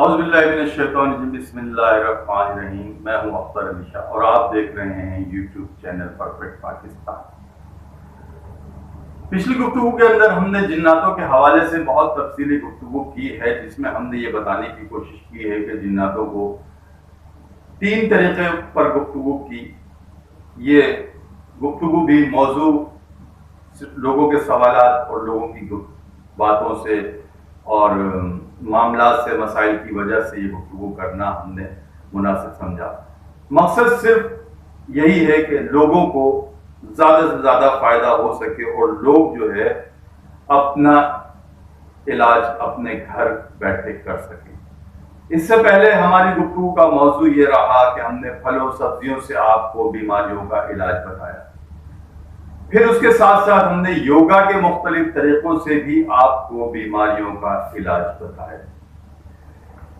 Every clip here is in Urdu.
اعوذ باللہ من الشیطان الرجیم، بسم اللہ الرحمن الرحیم۔ میں ہوں اختر علی شاہ اور آپ دیکھ رہے ہیں یوٹیوب چینل پرفیکٹ پاکستان۔ پچھلی گفتگو کے اندر ہم نے جناتوں کے حوالے سے بہت تفصیلی گفتگو کی ہے، جس میں ہم نے یہ بتانے کی کوشش کی ہے کہ جناتوں کو 3 طریقے پر گفتگو کی۔ یہ گفتگو بھی موضوع لوگوں کے سوالات اور لوگوں کی باتوں سے اور معاملات سے، مسائل کی وجہ سے یہ گفتگو کرنا ہم نے مناسب سمجھا۔ مقصد صرف یہی ہے کہ لوگوں کو زیادہ سے زیادہ فائدہ ہو سکے اور لوگ جو ہے اپنا علاج اپنے گھر بیٹھے کر سکیں۔ اس سے پہلے ہماری گفتگو کا موضوع یہ رہا کہ ہم نے پھل اور سبزیوں سے آپ کو بیماریوں کا علاج بتایا، پھر اس کے ساتھ ساتھ ہم نے یوگا کے مختلف طریقوں سے بھی آپ کو بیماریوں کا علاج بتایا۔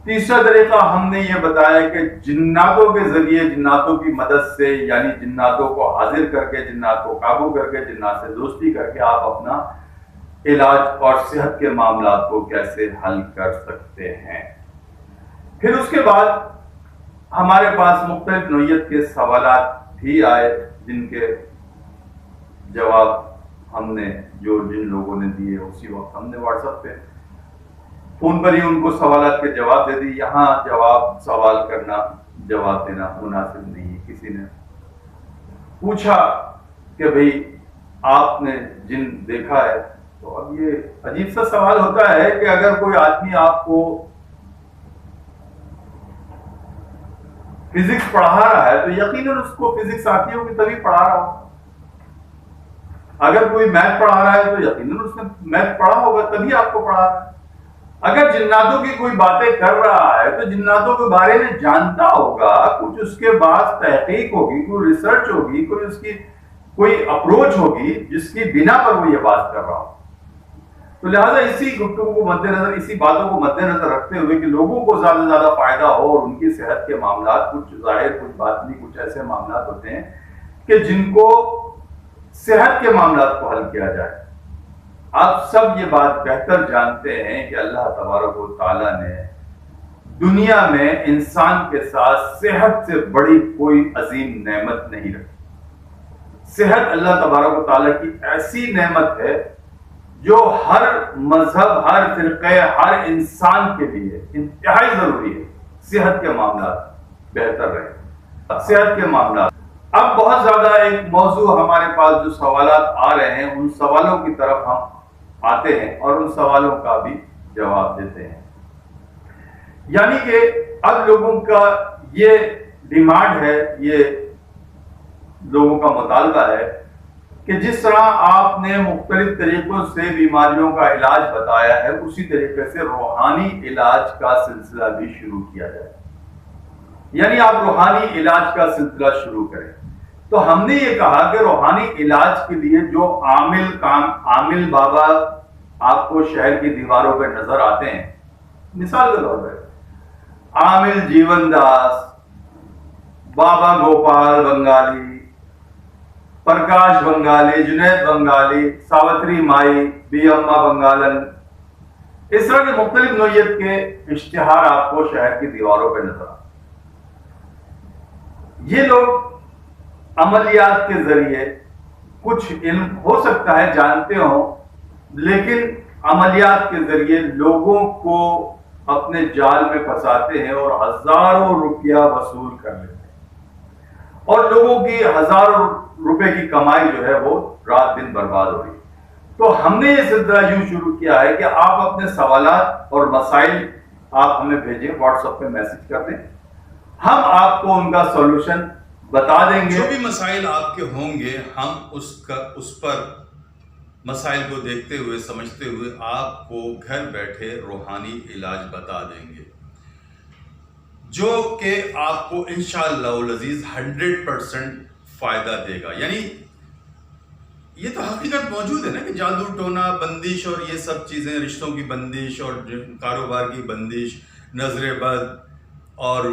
تیسرا طریقہ ہم نے یہ بتایا کہ جناتوں کے ذریعے، جناتوں کی مدد سے، یعنی جناتوں کو حاضر کر کے، جنات کو قابو کر کے، جنات سے دوستی کر کے آپ اپنا علاج اور صحت کے معاملات کو کیسے حل کر سکتے ہیں۔ پھر اس کے بعد ہمارے پاس مختلف نوعیت کے سوالات بھی آئے، جن کے جواب ہم نے جن لوگوں نے دیے اسی وقت ہم نے واٹس ایپ پہ فون پر ہی ان کو سوالات کے جواب دے دی۔ یہاں سوال کرنا، جواب دینا مناسب نہیں ہے۔ کسی نے پوچھا کہ بھئی آپ نے جن دیکھا ہے، تو اب یہ عجیب سا سوال ہوتا ہے کہ اگر کوئی آدمی آپ کو فزکس پڑھا رہا ہے تو یقیناً اس کو فزکس آتی ہوگی تبھی پڑھا رہا ہوگا۔ اگر کوئی میتھ پڑھا رہا ہے تو یقیناً اس نے میتھ پڑھا ہوگا تبھی آپ کو پڑھا رہا ہے۔ اگر جناتوں کی کوئی باتیں کر رہا ہے تو جناتوں کے بارے میں جانتا ہوگا، کچھ اس کے بعد تحقیق ہوگی، کوئی ریسرچ ہوگی، کوئی اس کی کوئی اپروچ ہوگی جس کی بنا پر وہ یہ بات کر رہا ہو۔ تو لہٰذا اسی گفتگو کو مد نظر، اسی باتوں کو مد نظر رکھتے ہوئے کہ لوگوں کو زیادہ سے زیادہ فائدہ ہو اور ان کی صحت کے معاملات، کچھ ظاہر کچھ باطنی، کچھ ایسے معاملات ہوتے ہیں کہ جن کو صحت کے معاملات کو حل کیا جائے۔ آپ سب یہ بات بہتر جانتے ہیں کہ اللہ تبارک و تعالیٰ نے دنیا میں انسان کے ساتھ صحت سے بڑی کوئی عظیم نعمت نہیں رکھی۔ صحت اللہ تبارک و تعالیٰ کی ایسی نعمت ہے جو ہر مذہب، ہر فرقے، ہر انسان کے لیے انتہائی ضروری ہے۔ صحت کے معاملات بہتر رہے، صحت کے معاملات۔ اب بہت زیادہ ایک موضوع ہمارے پاس جو سوالات آ رہے ہیں، ان سوالوں کی طرف ہم آتے ہیں اور ان سوالوں کا بھی جواب دیتے ہیں۔ یعنی کہ اب لوگوں کا یہ ڈیمانڈ ہے، یہ لوگوں کا مطالبہ ہے کہ جس طرح آپ نے مختلف طریقوں سے بیماریوں کا علاج بتایا ہے، اسی طریقے سے روحانی علاج کا سلسلہ بھی شروع کیا جائے، یعنی آپ روحانی علاج کا سلسلہ شروع کریں۔ تو ہم نے یہ کہا کہ روحانی علاج کے لیے جو عامل بابا آپ کو شہر کی دیواروں پہ نظر آتے ہیں، مثال کے طور پہ عامل جیون داس، بابا گوپال بنگالی، پرکاش بنگالی، جنید بنگالی، ساوتری مائی، بی اما بنگالن، اس طرح کے مختلف نوعیت کے اشتہار آپ کو شہر کی دیواروں پہ نظر آتے ہیں۔ یہ لوگ عملیات کے ذریعے کچھ علم ہو سکتا ہے جانتے ہوں، لیکن عملیات کے ذریعے لوگوں کو اپنے جال میں پھنساتے ہیں اور ہزاروں روپیہ وصول کر لیتے ہیں، اور لوگوں کی ہزاروں روپے کی کمائی جو ہے وہ رات دن برباد ہو رہی ہے۔ تو ہم نے یہ سلسلہ یوں شروع کیا ہے کہ آپ اپنے سوالات اور مسائل آپ ہمیں بھیجیں، واٹس ایپ پہ میسج کر دیں، ہم آپ کو ان کا سولوشن بتا دیں گے۔ جو بھی مسائل آپ کے ہوں گے، ہم اس پر مسائل کو دیکھتے ہوئے، سمجھتے ہوئے آپ کو گھر بیٹھے روحانی علاج بتا دیں گے، جو کہ آپ کو انشاءاللہ العزیز 100% فائدہ دے گا۔ یعنی یہ تو حقیقت موجود ہے نا کہ جادو ٹونا، بندش اور یہ سب چیزیں، رشتوں کی بندش اور کاروبار کی بندش، نظر بد اور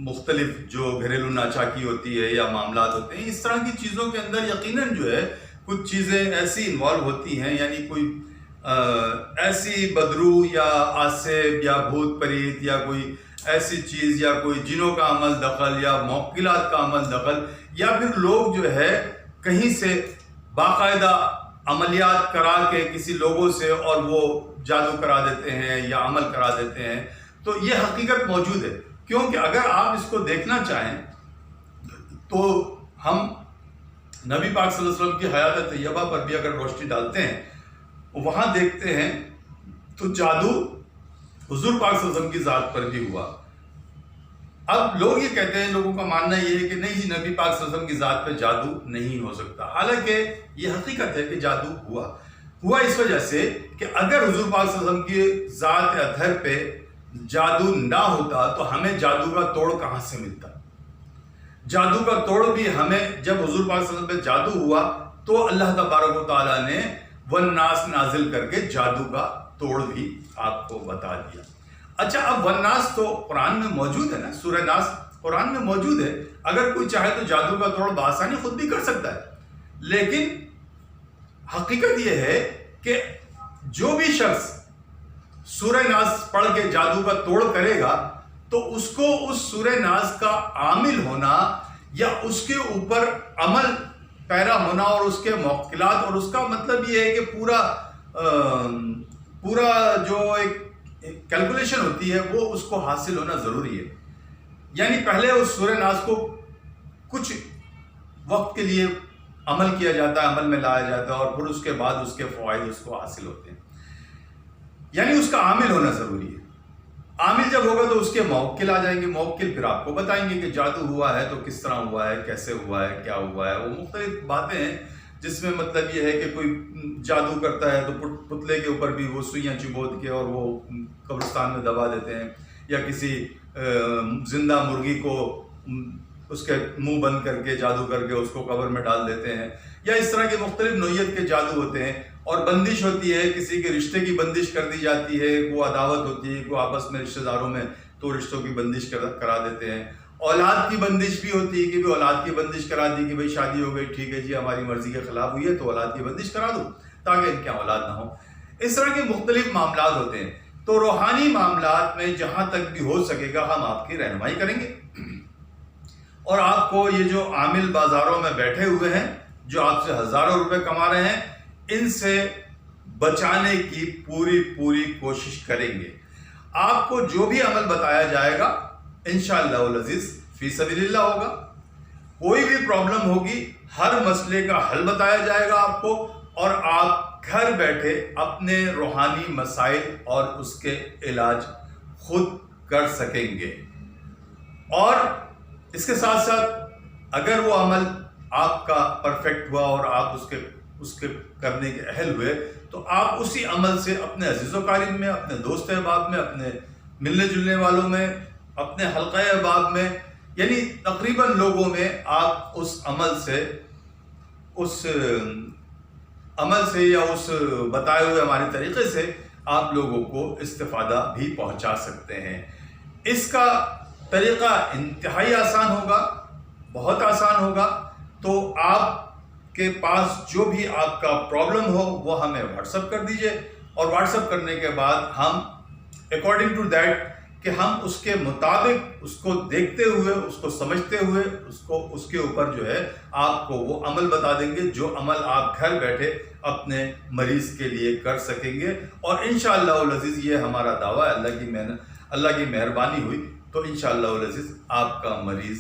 مختلف جو گھریلو ناچاکی ہوتی ہے یا معاملات ہوتے ہیں، اس طرح کی چیزوں کے اندر یقیناً جو ہے کچھ چیزیں ایسی انوالو ہوتی ہیں، یعنی کوئی ایسی بدرو یا آسیب یا بھوت پریت یا کوئی ایسی چیز یا کوئی جنوں کا عمل دخل یا موکلات کا عمل دخل، یا پھر لوگ جو ہے کہیں سے باقاعدہ عملیات کرا کے کسی لوگوں سے اور وہ جادو کرا دیتے ہیں یا عمل کرا دیتے ہیں، تو یہ حقیقت موجود ہے. کیونکہ اگر آپ اس کو دیکھنا چاہیں تو ہم نبی پاک صلی اللہ علیہ وسلم کی حیات طیبہ پر بھی اگر روشنی ڈالتے ہیں، وہاں دیکھتے ہیں تو جادو حضور پاک صلی اللہ علیہ وسلم کی ذات پر بھی ہوا. اب لوگ یہ کہتے ہیں، لوگوں کا ماننا یہ ہے کہ نہیں جی نبی پاک صلی اللہ علیہ وسلم کی ذات پہ جادو نہیں ہو سکتا. حالانکہ یہ حقیقت ہے کہ جادو ہوا اس وجہ سے کہ اگر حضور پاک صلی اللہ علیہ وسلم کی ذات اطہر پہ جادو نہ ہوتا تو ہمیں جادو کا توڑ کہاں سے ملتا؟ جادو کا توڑ بھی ہمیں جب حضور پاک صلی اللہ علیہ وسلم پہ جادو ہوا تو اللہ تبارک و تعالیٰ نے والناس نازل کر کے جادو کا توڑ بھی آپ کو بتا دیا. اچھا، اب والناس تو قرآن میں موجود ہے نا، سورہ ناس قرآن میں موجود ہے. اگر کوئی چاہے تو جادو کا توڑ بآسانی خود بھی کر سکتا ہے، لیکن حقیقت یہ ہے کہ جو بھی شخص سورہ ناس پڑھ کے جادو کا توڑ کرے گا تو اس کو اس سورہ ناس کا عامل ہونا یا اس کے اوپر عمل پیرا ہونا اور اس کے موکلات، اور اس کا مطلب یہ ہے کہ پورا جو ایک کیلکولیشن ہوتی ہے وہ اس کو حاصل ہونا ضروری ہے. یعنی پہلے اس سورہ ناس کو کچھ وقت کے لیے عمل کیا جاتا ہے، عمل میں لایا جاتا ہے، اور پھر اس کے بعد اس کے فوائد اس کو حاصل ہوتے ہیں. یعنی اس کا عامل ہونا ضروری ہے. عامل جب ہوگا تو اس کے موکل آ جائیں گے. موکل پھر آپ کو بتائیں گے کہ جادو ہوا ہے تو کس طرح ہوا ہے، کیسے ہوا ہے، کیا ہوا ہے. وہ مختلف باتیں ہیں جس میں مطلب یہ ہے کہ کوئی جادو کرتا ہے تو پتلے کے اوپر بھی وہ سوئیاں چبود کے اور وہ قبرستان میں دبا دیتے ہیں، یا کسی زندہ مرغی کو اس کے منہ بند کر کے جادو کر کے اس کو قبر میں ڈال دیتے ہیں، یا اس طرح کے مختلف نوعیت کے جادو ہوتے ہیں. اور بندش ہوتی ہے، کسی کے رشتے کی بندش کر دی جاتی ہے، وہ عداوت ہوتی ہے، وہ آپس میں رشتہ داروں میں تو رشتوں کی بندش کرا دیتے ہیں. اولاد کی بندش بھی ہوتی ہے کہ بھی اولاد کی بندش کرا دی کہ بھئی شادی ہو گئی، ٹھیک ہے جی ہماری مرضی کے خلاف ہوئی ہے تو اولاد کی بندش کرا دو تاکہ ان کے اولاد نہ ہو. اس طرح کے مختلف معاملات ہوتے ہیں. تو روحانی معاملات میں جہاں تک بھی ہو سکے گا ہم آپ کی رہنمائی کریں گے، اور آپ کو یہ جو عامل بازاروں میں بیٹھے ہوئے ہیں جو آپ سے ہزاروں روپے کما رہے ہیں، ان سے بچانے کی پوری کوشش کریں گے. آپ کو جو بھی عمل بتایا جائے گا انشاءاللہ العزیز فی سبیل اللہ ہوگا. کوئی بھی پرابلم ہوگی، ہر مسئلے کا حل بتایا جائے گا آپ کو، اور آپ گھر بیٹھے اپنے روحانی مسائل اور اس کے علاج خود کر سکیں گے. اور اس کے ساتھ ساتھ اگر وہ عمل آپ کا پرفیکٹ ہوا اور آپ اس کے کرنے کے اہل ہوئے تو آپ اسی عمل سے اپنے عزیز و قریب میں، اپنے دوست احباب میں، اپنے ملنے جلنے والوں میں، اپنے حلقہ احباب میں، یعنی تقریباً لوگوں میں آپ اس عمل سے یا اس بتائے ہوئے ہمارے طریقے سے آپ لوگوں کو استفادہ بھی پہنچا سکتے ہیں. اس کا طریقہ انتہائی آسان ہوگا، بہت آسان ہوگا. تو آپ کے پاس جو بھی آپ کا پرابلم ہو وہ ہمیں واٹس اپ کر دیجئے، اور واٹس اپ کرنے کے بعد ہم اکارڈنگ ٹو دیٹ کہ ہم اس کے مطابق اس کو دیکھتے ہوئے، اس کو سمجھتے ہوئے اس کے اوپر جو ہے آپ کو وہ عمل بتا دیں گے جو عمل آپ گھر بیٹھے اپنے مریض کے لیے کر سکیں گے. اور انشاءاللہ العزیز یہ ہمارا دعویٰ ہے، اللہ کی مہربانی ہوئی تو انشاءاللہ العزیز آپ کا مریض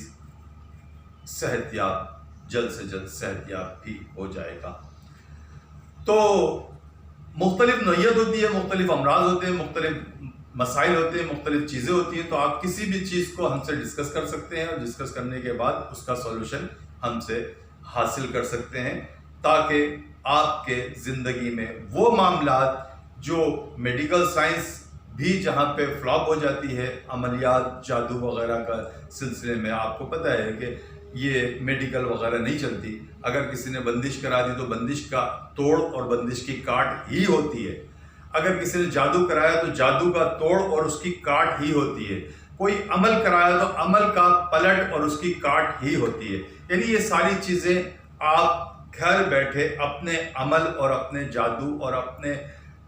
صحت یاب، جلد سے جلد صحت یاب بھی ہو جائے گا. تو مختلف نوعیت ہوتی ہے، مختلف امراض ہوتے ہیں، مختلف مسائل ہوتے ہیں، مختلف چیزیں ہوتی ہیں. تو آپ کسی بھی چیز کو ہم سے ڈسکس کر سکتے ہیں، اور ڈسکس کرنے کے بعد اس کا سولوشن ہم سے حاصل کر سکتے ہیں، تاکہ آپ کے زندگی میں وہ معاملات جو میڈیکل سائنس بھی جہاں پہ فلاپ ہو جاتی ہے، عملیات جادو وغیرہ کا سلسلے میں آپ کو پتہ ہے کہ یہ میڈیکل وغیرہ نہیں چلتی. اگر کسی نے بندش کرا دی تو بندش کا توڑ اور بندش کی کاٹ ہی ہوتی ہے. اگر کسی نے جادو کرایا تو جادو کا توڑ اور اس کی کاٹ ہی ہوتی ہے. کوئی عمل کرایا تو عمل کا پلٹ اور اس کی کاٹ ہی ہوتی ہے. یعنی یہ ساری چیزیں آپ گھر بیٹھے اپنے عمل اور اپنے جادو اور اپنے